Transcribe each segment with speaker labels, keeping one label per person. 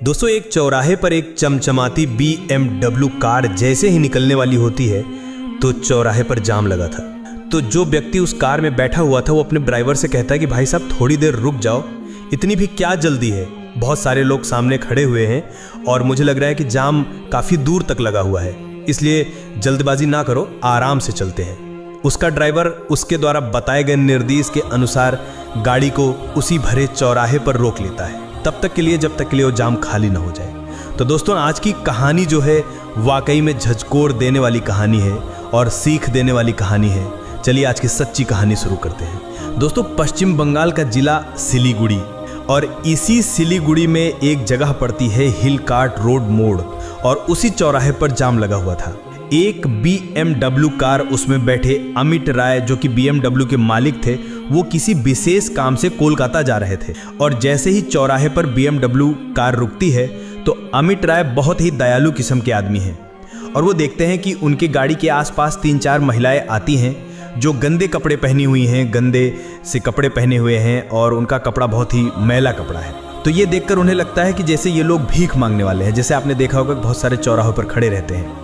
Speaker 1: दोस्तों, एक चौराहे पर एक चमचमाती BMW कार जैसे ही निकलने वाली होती है तो चौराहे पर जाम लगा था। तो जो व्यक्ति उस कार में बैठा हुआ था वो अपने ड्राइवर से कहता है कि भाई साहब थोड़ी देर रुक जाओ, इतनी भी क्या जल्दी है, बहुत सारे लोग सामने खड़े हुए हैं और मुझे लग रहा है कि जाम काफ़ी दूर तक लगा हुआ है, इसलिए जल्दबाजी ना करो, आराम से चलते हैं। उसका ड्राइवर उसके द्वारा बताए गए निर्देश के अनुसार गाड़ी को उसी भरे चौराहे पर रोक लेता है, तब तक के लिए जब तक के लिए वो जाम खाली ना हो जाए। तो दोस्तों, आज की कहानी जो है वाकई में झकझोर देने वाली कहानी है और सीख देने वाली कहानी है। चलिए आज की सच्ची कहानी शुरू करते हैं। दोस्तों, पश्चिम बंगाल का जिला सिलीगुड़ी, और इसी सिलीगुड़ी में एक जगह पड़ती है हिल कार्ट रोड मोड़, और उसी चौराहे पर जाम लगा हुआ था। एक BMW कार, उसमें बैठे अमित राय जो कि BMW के मालिक थे, वो किसी विशेष काम से कोलकाता जा रहे थे। और जैसे ही चौराहे पर BMW कार रुकती है तो अमित राय बहुत ही दयालु किस्म के आदमी हैं और वो देखते हैं कि उनकी गाड़ी के आसपास 3-4 महिलाएं आती हैं जो गंदे कपड़े पहनी हुई हैं, गंदे से कपड़े पहने हुए हैं और उनका कपड़ा बहुत ही मैला कपड़ा है। तो ये देखकर उन्हें लगता है कि जैसे ये लोग भीख मांगने वाले हैं। जैसे आपने देखा होगा बहुत सारे चौराहों पर खड़े रहते हैं।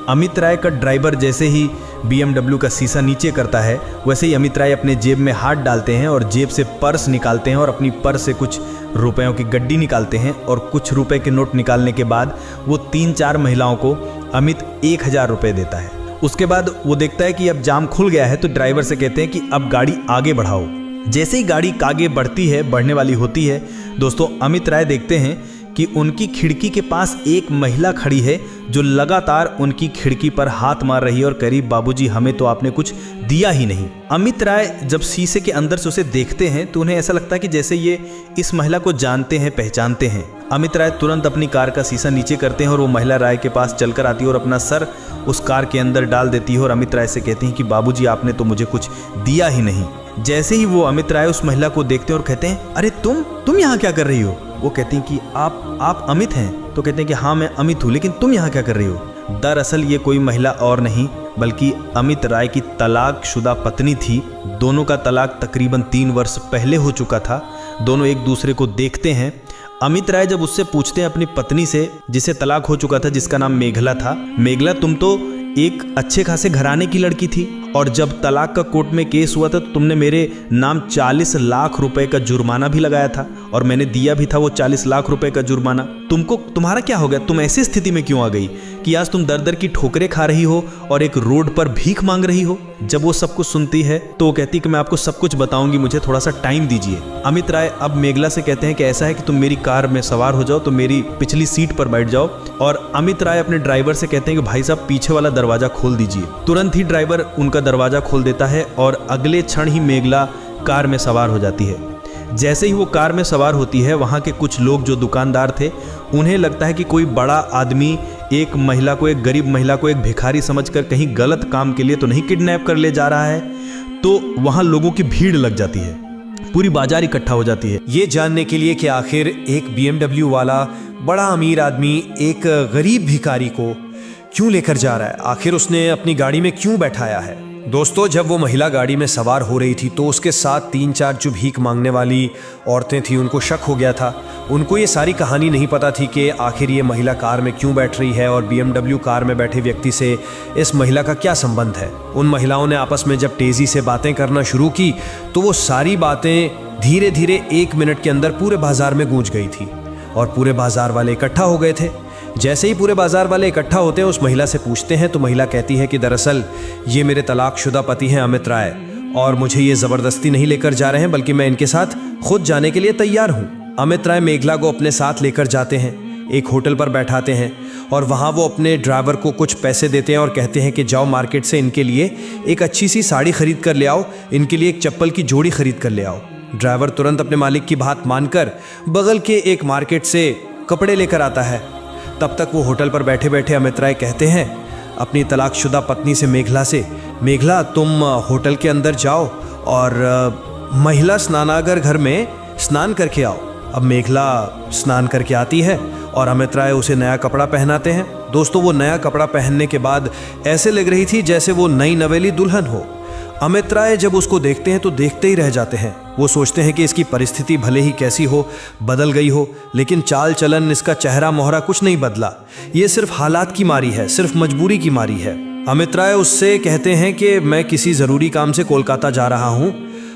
Speaker 1: अमित राय का ड्राइवर जैसे ही BMW का शीशा नीचे करता है, वैसे ही अमित राय अपने जेब में हाथ डालते हैं और जेब से पर्स निकालते हैं और अपनी पर्स से कुछ रुपयों की गड्डी निकालते हैं और कुछ रुपए के नोट निकालने के बाद वो 3-4 महिलाओं को अमित 1000 रुपये देता है। उसके बाद वो देखता है कि अब जाम खुल गया है, तो ड्राइवर से कहते हैं कि अब गाड़ी आगे बढ़ाओ। जैसे ही गाड़ी आगे बढ़ने वाली होती है, दोस्तों, अमित राय देखते हैं कि उनकी खिड़की के पास एक महिला खड़ी है जो लगातार उनकी खिड़की पर हाथ मार रही है और करीब बाबूजी हमें तो आपने कुछ दिया ही नहीं। अमित राय जब शीशे के अंदर से उसे देखते हैं तो उन्हें ऐसा लगता है कि जैसे ये इस महिला को जानते हैं, पहचानते हैं। अमित राय तुरंत अपनी कार का शीशा नीचे करते हैं और वो महिला राय के पास चलकर आती है और अपना सर उस कार के अंदर डाल देती है और अमित राय से कहती हैं कि बाबूजी आपने तो मुझे कुछ दिया ही नहीं। जैसे ही वो अमित राय उस महिला को देखते हैं और कहते हैं, अरे तुम यहाँ क्या कर रही हो? वो कहती हैं कि आप अमित हैं? तो कहते हैं कि हाँ मैं अमित हूँ, लेकिन तुम यहाँ क्या कर रही हो? दरअसल ये कोई महिला और नहीं बल्कि अमित राय की तलाकशुदा पत्नी थी। दोनों का तलाक तकरीबन 3 वर्ष पहले हो चुका था। दोनों एक दूसरे को देखते हैं। अमित राय जब उससे पूछते हैं अपनी पत्नी से, जिसे तलाक हो चुका था, जिसका नाम मेघला था, मेघला तुम तो एक अच्छे खासे घराने की लड़की थी और जब तलाक का कोर्ट में केस हुआ था तो तुमने मेरे नाम 40 लाख रुपए का जुर्माना भी लगाया था और मैंने दिया भी था वो 40 लाख रुपए का जुर्माना। तुम्हारा क्या हो गया? तुम ऐसी स्थिति में क्यों आ गई कि आज तुम दर दर की ठोकरें खा रही हो और एक रोड पर भीख मांग रही हो? जब वो सब कुछ सुनती है तो वो कहती कि मैं आपको सब कुछ बताऊंगी, मुझे थोड़ा सा टाइम दीजिए। अमित राय अब मेघला से कहते हैं कि ऐसा है कि तुम मेरी कार में सवार हो जाओ, तो मेरी पिछली सीट पर बैठ जाओ। और अमित राय अपने ड्राइवर से कहते हैं कि भाई साहब पीछे वाला दरवाजा खोल दीजिए। तुरंत ही ड्राइवर उनका दरवाजा खोल देता है और अगले क्षण ही मेघला कार में सवार हो जाती है। जैसे ही वो कार में सवार होती है, वहाँ के कुछ लोग जो दुकानदार थे, उन्हें लगता है कि कोई बड़ा आदमी एक महिला को, एक गरीब महिला को एक भिखारी समझकर कहीं गलत काम के लिए तो नहीं किडनैप कर ले जा रहा है। तो वहाँ लोगों की भीड़ लग जाती है, पूरी बाजार इकट्ठा हो जाती है
Speaker 2: ये जानने के लिए कि आखिर एक BMW वाला बड़ा अमीर आदमी एक गरीब भिखारी को क्यों लेकर जा रहा है, आखिर उसने अपनी गाड़ी में क्यों बैठाया है। दोस्तों, जब वो महिला गाड़ी में सवार हो रही थी तो उसके साथ 3-4 जो भीख मांगने वाली औरतें थी, उनको शक हो गया था। उनको ये सारी कहानी नहीं पता थी कि आखिर ये महिला कार में क्यों बैठ रही है और BMW कार में बैठे व्यक्ति से इस महिला का क्या संबंध है। उन महिलाओं ने आपस में जब तेज़ी से बातें करना शुरू की तो वो सारी बातें धीरे धीरे 1 मिनट के अंदर पूरे बाजार में गूंज गई थी और पूरे बाजार वाले इकट्ठा हो गए थे। जैसे ही पूरे बाजार वाले इकट्ठा होते हैं, उस महिला से पूछते हैं तो महिला कहती है कि दरअसल ये मेरे तलाकशुदा पति हैं अमित राय और मुझे ये ज़बरदस्ती नहीं लेकर जा रहे हैं बल्कि मैं इनके साथ खुद जाने के लिए तैयार हूँ। अमित राय मेघला को अपने साथ लेकर जाते हैं, एक होटल पर बैठाते हैं और वहाँ वो अपने ड्राइवर को कुछ पैसे देते हैं और कहते हैं कि जाओ मार्केट से इनके लिए एक अच्छी सी साड़ी खरीद कर ले आओ, इनके लिए एक चप्पल की जोड़ी खरीद कर ले आओ। ड्राइवर तुरंत अपने मालिक की बात मानकर बगल के एक मार्केट से कपड़े लेकर आता है। तब तक वो होटल पर बैठे बैठे अमित राय कहते हैं अपनी तलाकशुदा पत्नी से, मेघला से, मेघला तुम होटल के अंदर जाओ और महिला स्नानागार घर में स्नान करके आओ। अब मेघला स्नान करके आती है और अमित राय उसे नया कपड़ा पहनाते हैं। दोस्तों, वो नया कपड़ा पहनने के बाद ऐसे लग रही थी जैसे वो नई नवेली दुल्हन हो। अमित राय जब उसको देखते हैं तो देखते ही रह जाते हैं। वो सोचते हैं कि इसकी परिस्थिति भले ही कैसी हो, बदल गई हो, लेकिन चाल चलन, इसका चेहरा मोहरा कुछ नहीं बदला। ये सिर्फ हालात की मारी है, सिर्फ मजबूरी की मारी है। अमित राय उससे कहते हैं कि मैं किसी ज़रूरी काम से कोलकाता जा रहा हूँ,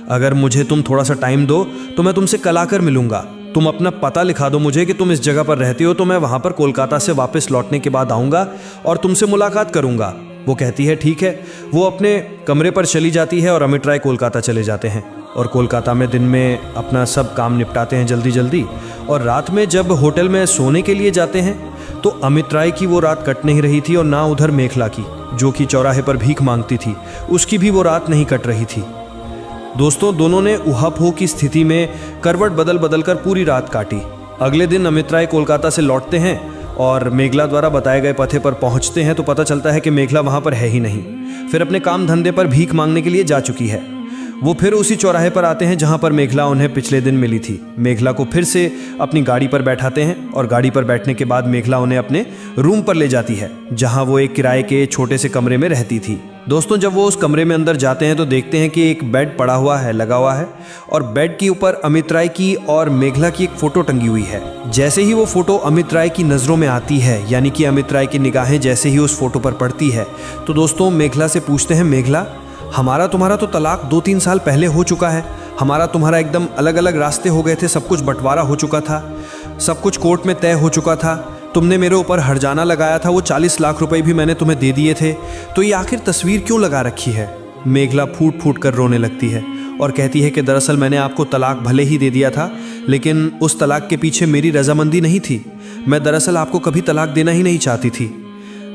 Speaker 2: अगर मुझे तुम थोड़ा सा टाइम दो तो मैं तुमसे कल आकर मिलूंगा। तुम अपना पता लिखा दो मुझे कि तुम इस जगह पर रहती हो, तो मैं वहाँ पर कोलकाता से वापस लौटने के बाद आऊँगा और तुमसे मुलाकात करूँगा। वो कहती है ठीक है। वो अपने कमरे पर चली जाती है और अमित राय कोलकाता चले जाते हैं और कोलकाता में दिन में अपना सब काम निपटाते हैं जल्दी जल्दी। और रात में जब होटल में सोने के लिए जाते हैं तो अमित राय की वो रात कट नहीं रही थी और ना उधर मेखला की, जो कि चौराहे पर भीख मांगती थी, उसकी भी वो रात नहीं कट रही थी। दोस्तों, दोनों ने उहापोह की स्थिति में करवट बदल बदल कर पूरी रात काटी। अगले दिन अमित राय कोलकाता से लौटते हैं और मेघला द्वारा बताए गए पते पर पहुंचते हैं तो पता चलता है कि मेघला वहां पर है ही नहीं, फिर अपने काम धंधे पर भीख मांगने के लिए जा चुकी है। वो फिर उसी चौराहे पर आते हैं जहां पर मेघला उन्हें पिछले दिन मिली थी। मेघला को फिर से अपनी गाड़ी पर बैठाते हैं और गाड़ी पर बैठने के बाद मेघला उन्हें अपने रूम पर ले जाती है, जहां वो एक किराए के छोटे से कमरे में रहती थी। दोस्तों, जब वो उस कमरे में अंदर जाते हैं तो देखते हैं कि एक बेड पड़ा हुआ है, लगा हुआ है, और बेड के ऊपर अमित राय की और मेघला की एक फ़ोटो टंगी हुई है। जैसे ही वो फ़ोटो अमित राय की नज़रों में आती है, यानी कि अमित राय की निगाहें जैसे ही उस फोटो पर पड़ती है, तो दोस्तों मेघला से पूछते हैं, मेघला, हमारा तुम्हारा तो तलाक 2-3 साल पहले हो चुका है, हमारा तुम्हारा एकदम अलग अलग रास्ते हो गए थे, सब कुछ बंटवारा हो चुका था, सब कुछ कोर्ट में तय हो चुका था, तुमने मेरे ऊपर हर्जाना लगाया था, वो 40 लाख रुपए भी मैंने तुम्हें दे दिए थे, तो ये आखिर तस्वीर क्यों लगा रखी है? मेघला फूट फूट कर रोने लगती है और कहती है कि दरअसल मैंने आपको तलाक भले ही दे दिया था, लेकिन उस तलाक के पीछे मेरी रजामंदी नहीं थी। मैं दरअसल आपको कभी तलाक देना ही नहीं चाहती थी।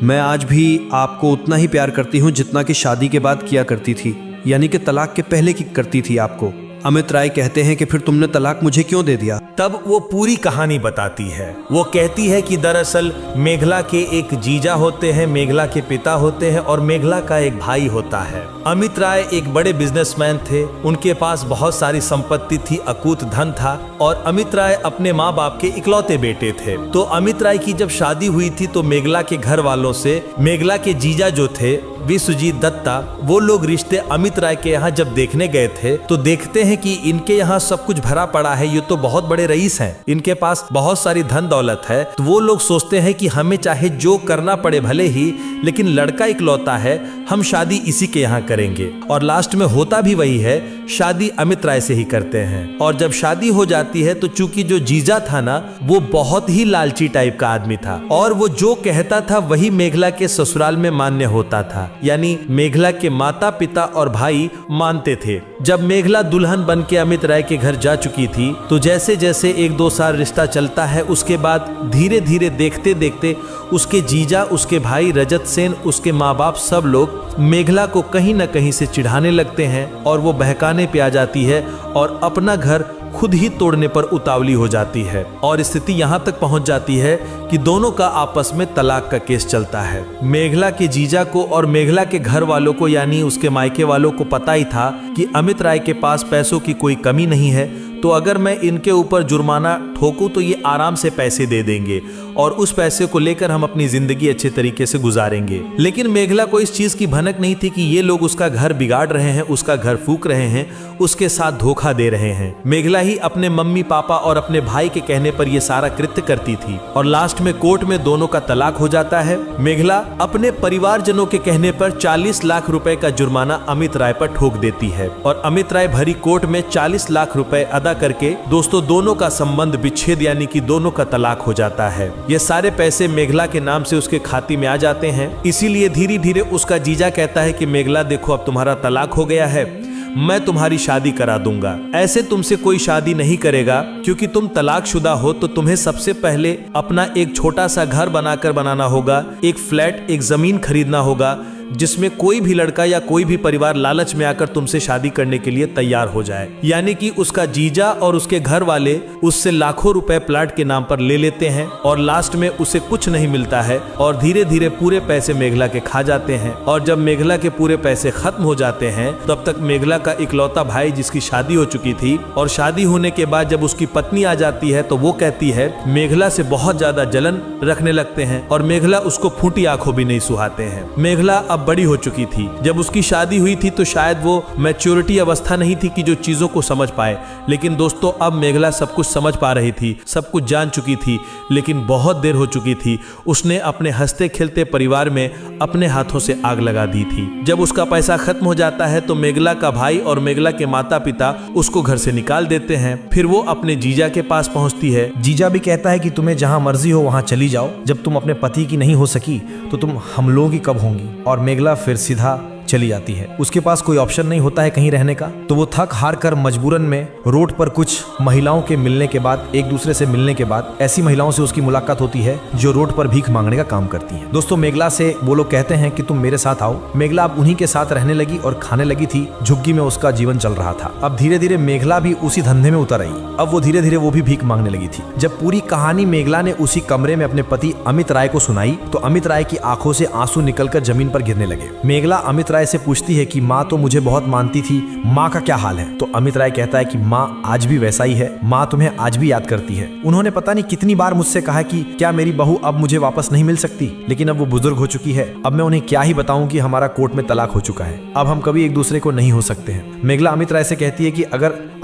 Speaker 2: मैं आज भी आपको उतना ही प्यार करती हूँ जितना कि शादी के बाद किया करती थी, यानी कि तलाक के पहले की करती थी आपको। अमित राय कहते हैं कि फिर तुमने तलाक मुझे क्यों दे दिया?
Speaker 3: तब वो पूरी कहानी बताती है। वो कहती है कि दरअसल मेघला के एक जीजा होते हैं, मेघला के पिता होते हैं और मेघला का एक भाई होता है। अमित राय एक बड़े बिजनेसमैन थे, उनके पास बहुत सारी संपत्ति थी, अकूत धन था और अमित राय अपने माँ बाप के इकलौते बेटे थे। तो अमित राय की जब शादी हुई थी तो मेघला के घर वालों से मेघला के जीजा जो थे विश्वजीत दत्ता, वो लोग रिश्ते अमित राय के यहाँ जब देखने गए थे तो देखते हैं कि इनके यहाँ सब कुछ भरा पड़ा है, ये तो बहुत बड़े रईस हैं, इनके पास बहुत सारी धन दौलत है। तो वो लोग सोचते हैं कि हमें चाहे जो करना पड़े भले ही, लेकिन लड़का इकलौता है, हम शादी इसी के यहाँ करेंगे। और लास्ट में होता भी वही है, शादी अमित राय से ही करते हैं। और जब शादी हो जाती है तो चूंकि जो जीजा था ना, वो बहुत ही लालची टाइप का आदमी था और वो जो कहता था वही मेघला के ससुराल में मान्य होता था, यानी मेघला के माता पिता और भाई मानते थे। जब मेघला दुल्हन बन के अमित राय के घर जा चुकी थी तो जैसे जैसे 1-2 साल रिश्ता चलता है, उसके बाद धीरे धीरे देखते देखते उसके जीजा, उसके भाई रजत सेन, उसके माँ बाप सब लोग मेघला को कहीं न कहीं से चिढ़ाने लगते हैं और वो बहकाने पे आ जाती है और अपना घर खुद ही तोड़ने पर उतावली हो जाती है। और स्थिति यहाँ तक पहुँच जाती है कि दोनों का आपस में तलाक का केस चलता है। मेघला के जीजा को और मेघला के घर वालों को, यानी उसके मायके वालों को पता ही था कि अमित राय के पास पैसों की कोई कमी नहीं है, तो अगर मैं इनके ऊपर जुर्माना ठोकूं तो ये आराम से पैसे दे देंगे और उस पैसे को लेकर हम अपनी जिंदगी अच्छे तरीके से गुजारेंगे। लेकिन मेघला को इस चीज की भनक नहीं थी कि ये लोग उसका घर बिगाड़ रहे हैं, उसका घर फूंक रहे हैं, उसके साथ धोखा दे रहे हैं। मेघला ही अपने मम्मी पापा और अपने भाई के कहने पर यह सारा कृत्य करती थी और लास्ट में कोर्ट में दोनों का तलाक हो जाता है। मेघला अपने परिवारजनों के कहने पर 40 लाख रुपए का जुर्माना अमित राय पर ठोक देती है और अमित राय भरी कोर्ट में 40 लाख रुपए अदा करके दोस्तों दोनों का संबंध विच्छेद, यानी कि दोनों का तलाक हो जाता है। ये सारे पैसे मेघला के नाम से उसके खाते में आ जाते हैं। इसीलिए धीरे धीरे उसका जीजा कहता है कि मेघला देखो, अब तुम्हारा तलाक हो गया है, मैं तुम्हारी शादी करा दूंगा। ऐसे तुमसे कोई शादी नहीं करेगा क्योंकि तुम तलाकशुदा हो, तो तुम्हें सबसे पहले अपना एक छोटा सा घर बनाकर बनाना होगा, एक फ्लैट, एक जमीन खरीदना होगा जिसमें कोई भी लड़का या कोई भी परिवार लालच में आकर तुमसे शादी करने के लिए तैयार हो जाए। यानी कि उसका जीजा और उसके घर वाले उससे लाखों रुपए प्लाट के नाम पर ले लेते हैं और लास्ट में उसे कुछ नहीं मिलता है और धीरे धीरे पूरे पैसे मेघला के खा जाते हैं। और जब मेघला के पूरे पैसे खत्म हो जाते हैं तब तक मेघला का इकलौता भाई, जिसकी शादी हो चुकी थी, और शादी होने के बाद जब उसकी पत्नी आ जाती है तो वो कहती है, मेघला से बहुत ज्यादा जलन रखने लगते हैं और मेघला उसको फूटी आंखों भी नहीं सुहाते हैं। मेघला अब अब बड़ी हो चुकी थी। जब उसकी शादी हुई थी तो शायद वो मैच्योरिटी अवस्था नहीं थी कि जो चीजों को समझ पाए, लेकिन दोस्तों अब मेघला सब कुछ समझ पा रही थी, सब कुछ जान चुकी थी, लेकिन बहुत देर हो चुकी थी। उसने अपने हंसते खेलते परिवार में अपने हाथों से आग लगा दी थी। जब उसका पैसा खत्म हो जाता है तो मेघला का भाई और मेघला के माता पिता उसको घर से निकाल देते हैं। फिर वो अपने जीजा के पास पहुंचती है।
Speaker 2: जीजा भी कहता है कि तुम्हें जहां मर्जी हो वहां चली जाओ, जब तुम अपने पति की नहीं हो सकी तो तुम हम लोगों की कब होंगी। और मेघला फिर सीधा चली जाती है। उसके पास कोई ऑप्शन नहीं होता है कहीं रहने का, तो वो थक हार कर मजबूरन में रोड पर कुछ महिलाओं के मिलने के बाद, एक दूसरे से मिलने के बाद ऐसी महिलाओं से उसकी मुलाकात होती है जो रोड पर भीख मांगने का काम करती हैं। दोस्तों मेघला से वो लोग कहते हैं कि तुम मेरे साथ आओ। मेघला अब उन्हीं के साथ रहने लगी और खाने लगी थी। झुग्गी में उसका जीवन चल रहा था। अब धीरे धीरे मेघला भी उसी धंधे में उतर आई। अब वो धीरे धीरे वो भी भीख मांगने लगी थी। जब पूरी कहानी मेघला ने उसी कमरे में अपने पति अमित राय को सुनाई तो अमित राय की आंखों से आंसू निकलकर जमीन पर गिरने लगे। मेघला अमित राय से पूछती है कि माँ तो मुझे बहुत मानती थी, माँ का क्या हाल है। तो अमित राय कहता है कि माँ आज भी वैसा ही है, माँ तुम्हें आज भी याद करती है। उन्होंने पता नहीं कितनी बार मुझसे कहा कि क्या मेरी बहू अब मुझे वापस नहीं मिल सकती, लेकिन अब वो बुजुर्ग हो चुकी है। अब मैं उन्हें क्या ही बताऊं कि हमारा कोर्ट में तलाक हो चुका है, अब हम कभी एक दूसरे को नहीं हो सकते हैं। मेघला अमित राय से कहती है कि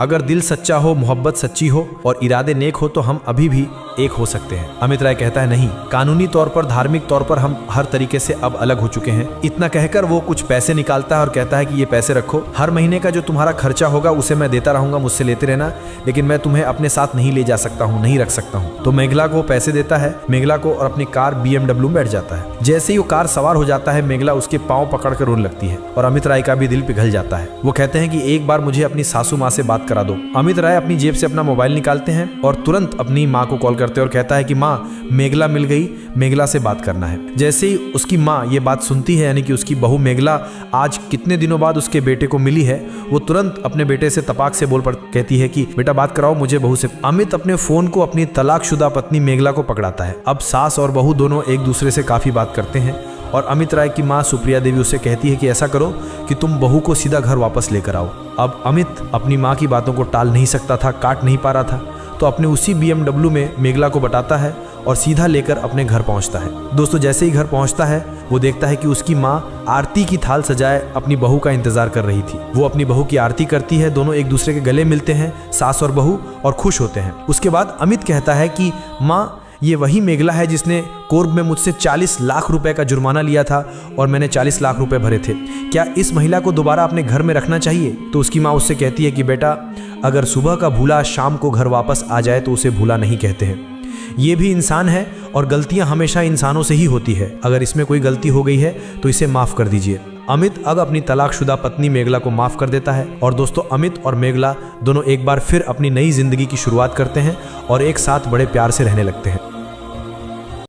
Speaker 2: अगर दिल सच्चा हो, मोहब्बत सच्ची हो और इरादे नेक हो तो हम अभी भी एक हो सकते हैं। अमित राय कहता है नहीं, कानूनी तौर पर, धार्मिक तौर पर हम हर तरीके से अब अलग हो चुके हैं। इतना कहकर वो कुछ पैसे निकालता है और कहता है कि ये पैसे रखो, हर महीने का जो तुम्हारा खर्चा होगा उसे मैं देता रहूंगा, मुझसे लेते रहना, लेकिन मैं तुम्हें अपने साथ नहीं ले जा सकता हूँ, नहीं रख सकता हूँ। तो मेघला को पैसे देता है, मेघला को, और अपनी कार BMW में बैठ जाता है। जैसे ही वो कार सवार हो जाता है मेघला उसके पाँव पकड़ कर रोने लगती है और अमित राय का भी दिल पिघल जाता है। वो कहते हैं कि एक बार मुझे अपनी सासू माँ से बात करा दो। अमित राय अपनी जेब से अपना मोबाइल निकालते हैं और तुरंत अपनी माँ को कॉल करते हैं और कहता है कि माँ मेघला मिल गई, मेघला से बात करना है। जैसे ही उसकी माँ ये बात सुनती है, यानी कि उसकी बहू मेघला आज कितने दिनों बाद उसके बेटे को मिली है, वो तुरंत अपने बेटे से तपाक से बोल पड़ कहती है कि बेटा बात कराओ मुझे बहू से। अमित अपने फोन को अपनी तलाकशुदा पत्नी मेघला को पकड़ाता है। अब सास और बहू दोनों एक दूसरे से काफी बात करते हैं और अमित राय की माँ सुप्रिया देवी उससे कहती है कि ऐसा करो कि तुम बहू को सीधा घर वापस लेकर आओ। अब अमित अपनी माँ की बातों को टाल नहीं सकता था, काट नहीं पा रहा था, तो अपने उसी BMW में मेघला को बताता है और सीधा लेकर अपने घर पहुंचता है। दोस्तों जैसे ही घर पहुंचता है वो देखता है कि उसकी माँ आरती की थाल सजाए अपनी बहू का इंतजार कर रही थी। वो अपनी बहू की आरती करती है, दोनों एक दूसरे के गले मिलते हैं, सास और बहू, और खुश होते हैं। उसके बाद अमित कहता है कि माँ ये वही मेघला है जिसने कोर्ट में मुझसे 40 लाख रुपए का जुर्माना लिया था और मैंने 40 लाख रुपए भरे थे। क्या इस महिला को दोबारा अपने घर में रखना चाहिए? तो उसकी माँ उससे कहती है कि बेटा अगर सुबह का भूला शाम को घर वापस आ जाए तो उसे भूला नहीं कहते हैं। ये भी इंसान है और गलतियां हमेशा इंसानों से ही होती है। अगर इसमें कोई गलती हो गई है तो इसे माफ कर दीजिए। अमित अब अपनी तलाकशुदा पत्नी मेघला को माफ कर देता है और दोस्तों अमित और मेघला दोनों एक बार फिर अपनी नई जिंदगी की शुरुआत करते हैं और एक साथ बड़े प्यार से रहने लगते हैं।